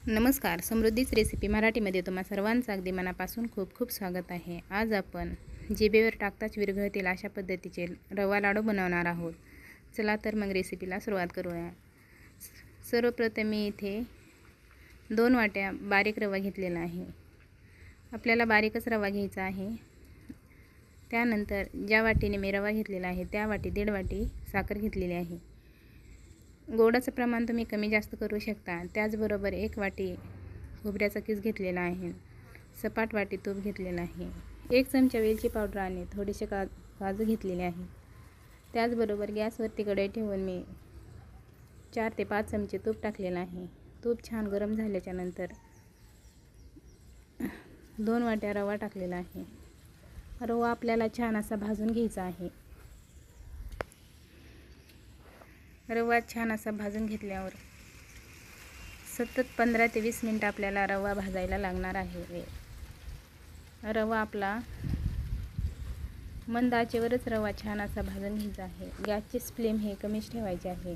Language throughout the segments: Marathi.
नमस्कार. समृद्धीच रेसिपी मराठीमध्ये तुम्हा सर्वांचं अगदी मनापासून खूप खूप स्वागत आहे. आज आपण जिभेवर टाकताच विरघळतील अशा पद्धतीचे रवा लाडू बनवणार आहोत. चला तर मग रेसिपीला सुरुवात करूया. सर्वप्रथम मी इथे 2 वाट्या बारीक रवा घेतलेला आहे. आपल्याला बारीकच रवा घ्यायचा आहे. त्यानंतर ज्या वाटीने मी रवा घेतलेला आहे त्या वाटी 1.5 वाटी साखर घेतलेली आहे. गोडाचं प्रमाण तुम्ही कमी जास्त करू शकता. त्याचबरोबर 1 वाटी खोबऱ्याचा किस घेतलेला आहे. सपाट वाटी तूप घेतलेलं आहे. 1 चमचा वेलची पावडर आणि थोडेसे काजू घेतलेले आहे. त्याचबरोबर गॅसवरती कढई ठेवून मी 4 ते 5 चमचे तूप टाकलेलं आहे. तूप छान गरम झाल्याच्या नंतर 2 वाट्या रवा टाकलेला आहे. रवा आपल्याला छान असा भाजून घ्यायचा आहे. रवा छान असा भाजून घेतल्यावर सतत 15 ते 20 मिनिट आपल्याला रवा भाजायला लागणार आहे. रवा आपला मंद आचेवरच रवा छान असा भाजून घ्यायचा आहे. गॅसची फ्लेम हे कमीच ठेवायचे आहे,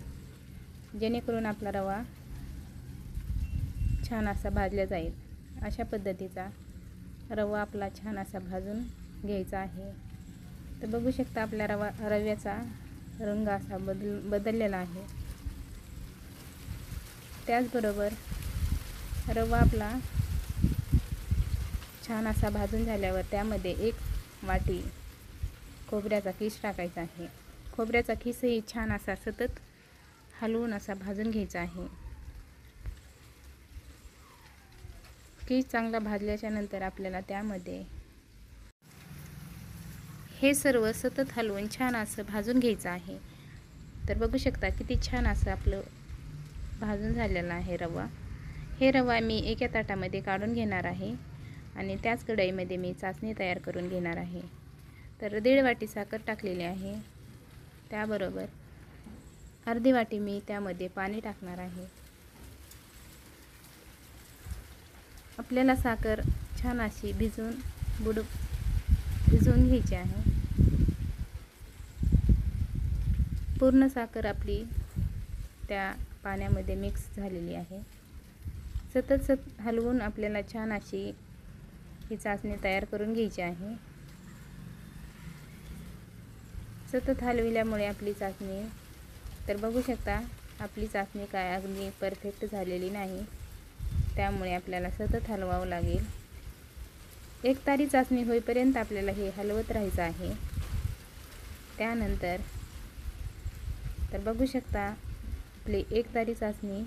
जेणेकरून आपला रवा छान असा भाजला जाईल. अशा पद्धतीचा रवा आपला छान असा भाजून घ्यायचा आहे. तर बघू शकता आपल्या रव्याचा रंग असा बदललेला आहे. त्याचबरोबर रवा आपला छान असा भाजून झाल्यावर त्यामध्ये 1 वाटी खोबऱ्याचा किस टाकायचा आहे. खोबऱ्याचा किसही छान असा सतत हलवून असा भाजून घ्यायचा आहे. किस चांगला भाजल्याच्या नंतर आपल्याला त्यामध्ये हे सर्व सतत हलवून छान असं भाजून घ्यायचं आहे. तर बघू शकता किती छान असं आपलं भाजून झालेला आहे रवा. हे रवा मी एका ताटामध्ये काढून घेणार आहे आणि त्याच कढईमध्ये मी चासणी तयार करून घेणार आहे. तर 1.5 वाटी साखर टाकलेली आहे. त्याबरोबर अर्धी वाटी मी त्यामध्ये पाणी टाकणार आहे. आपल्याला साखर छान अशी भिजवून घ्यायची आहे. पूर्ण साखर आपली त्या पाण्यामध्ये मिक्स झालेली आहे. सतत हलवून आपल्याला छान अशी ही चासणी तयार करून घ्यायची आहे. सतत हलविल्यामुळे आपली चासणी, तर बघू शकता आपली चासणी काय अगदी परफेक्ट झालेली नाही, त्यामुळे आपल्याला सतत हलवावं लागेल. एकतारी चासणी होईपर्यंत आपल्याला हे हलवत राहायचं आहे. त्यानंतर तर बघू शकता आपली एकतारी चासणी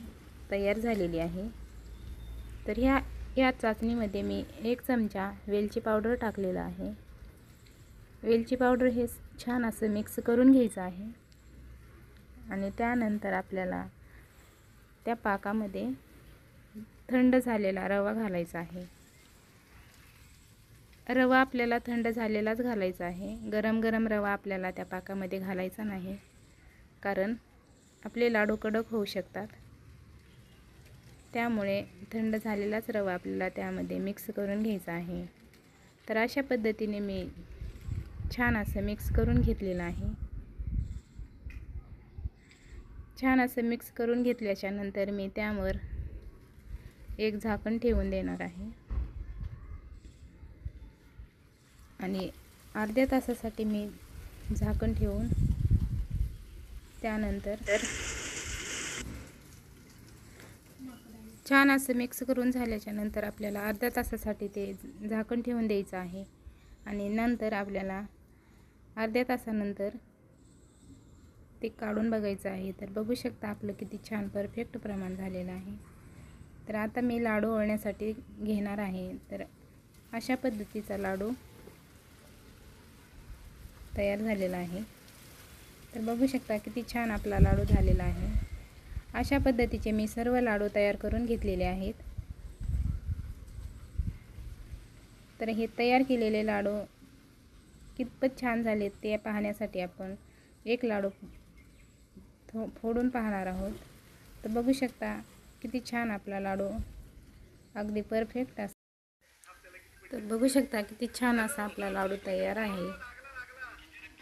तयार झालेली आहे. तर ह्या चासणीमध्ये मी 1 चमचा वेलची पावडर टाकलेला आहे. वेलची पावडर हे छान असं मिक्स करून घ्यायचं आहे आणि त्यानंतर आपल्याला त्या पाकामध्ये थंड झालेला रवा घालायचा आहे. रवा आपल्याला थंड झालेलाच घालायचा आहे. गरम रवा आपल्याला त्या पाकामध्ये घालायचा नाही, कारण आपले लाडू कडक होऊ शकतात. त्यामुळे थंड झालेलाच रवा आपल्याला त्यामध्ये मिक्स करून घ्यायचा आहे. तर अशा पद्धतीने मी छान असं मिक्स करून घेतलेलं आहे. छान असं मिक्स करून घेतल्याच्या नंतर मी त्यावर एक झाकण ठेवून देणार आहे आणि अर्ध्या तासासाठी मी झाकण ठेवून त्यानंतर छान असं मिक्स करून झाल्याच्या नंतर आपल्याला अर्ध्या तासासाठी ते झाकण ठेवून द्यायचं आहे आणि नंतर आपल्याला अर्ध्या तासानंतर ते काढून बघायचं आहे. तर बघू शकता आपलं किती छान परफेक्ट प्रमाण झालेलं आहे. तर आता मी लाडू वळण्यासाठी घेणार आहे. तर अशा पद्धतीचा लाडू तयार झालेला आहे. तर बघू शकता किती छान आपला लाडू झालेला आहे. अशा पद्धतीचे मी सर्व लाडू तयार करून घेतलेले आहेत. तर हे तयार केलेले लाडू कितपत छान झाले ते पाहण्यासाठी आपण एक लाडू फोडून पाहणार आहोत. तर बघू शकता किती छान आपला लाडू अगदी परफेक्ट तर बघू शकता किती छान असा आपला लाडू तयार आहे.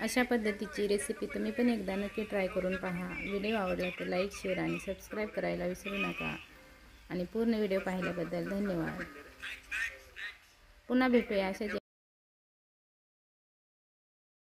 अशा पद्धतीची रेसिपी तुम्ही पण एकदा नक्की ट्राय करून पहा. व्हिडिओ आवडला तर लाईक, शेअर आणि सबस्क्राईब करायला विसरू नका. आणि पूर्ण व्हिडिओ पाहिल्याबद्दल धन्यवाद. पुन्हा भेटूया अशाच